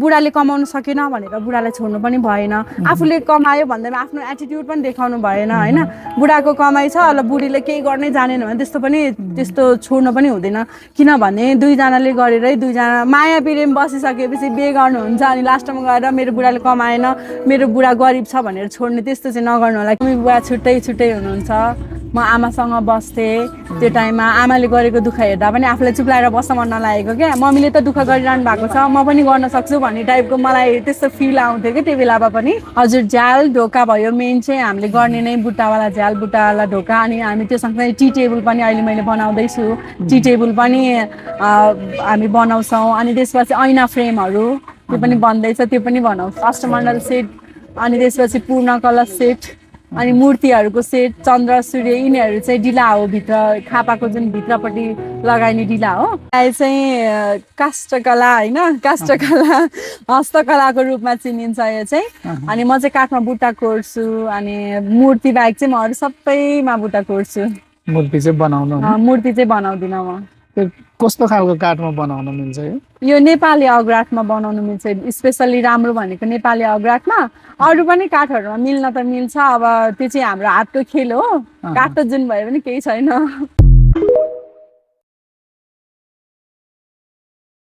बुढाले कमाउन सकेन भनेर बुढालाई छोड्नु पनि भएन आफूले कमायो भन्दैमा आफ्नो एटिट्युड पनि देखाउनु भएन हैन बुढाको कमाइ छ ल बुढीले केही गर्नै जानेन भने त्यस्तो छोड्नु पनि हुँदैन किनभने दुईजनाले गरेरै दुईजना माया प्रेम बसिसकेपछि बिहे गर्नुहुन्छ अनि लास्टमा गएर मेरो बुढाले कमाएन मेरो बुढा गरिब छ भनेर छोड्ने त्यस्तो चाहिँ नगर्नु होला मम्मी बुबा छुट्टै हुनुहुन्छ म आमासँग बस्थेँ त्यो टाइममा आमाले गरेको दुःख हेर्दा पनि आफूलाई चुप्लाएर बस्न मन नलागेको क्या मम्मीले त दुःख गरिरहनु भएको छ म पनि गर्न सक्छु भन्ने टाइपको मलाई त्यस्तो फिल आउँथ्यो कि त्यो बेलामा पनि हजुर झ्याल ढोका भयो मेन चाहिँ हामीले गर्ने नै बुट्टावाला झ्याल बुट्टावाला ढोका अनि हामी त्यो सँगसँगै टी टेबल पनि अहिले मैले बनाउँदैछु टी टेबल पनि हामी बनाउँछौँ अनि त्यसपछि ऐना फ्रेमहरू त्यो पनि बन्दैछ त्यो पनि बनाउँछौँ अष्टमण्डल सेट अनि त्यसपछि पूर्ण कलश सेट अनि मूर्तिहरूको सेट चन्द्र सूर्य यिनीहरू चाहिँ डिला हो भित्र खापाको जुन भित्रपट्टि लगाइने डिला हो यो चाहिँ काष्ठकला होइन काष्ठकला हस्तकलाको रूपमा चिनिन्छ यो चाहिँ अनि म चाहिँ काठमा बुट्टा कोर्छु अनि मूर्ति बाहेक चाहिँ म अरू सबैमा बुट्टा कोर्छु मूर्ति चाहिँ बनाउँदिनँ म कस्तो खालको काठमा बनाउन मिल्छ यो नेपाली अग्राठमा बनाउन मिल्छ स्पेसली राम्रो भनेको नेपाली अग्राठमा अरू पनि काठहरूमा मिल्न त मिल्छ अब त्यो चाहिँ हाम्रो हातको खेल हो काठ त जुन भयो भने केही छैन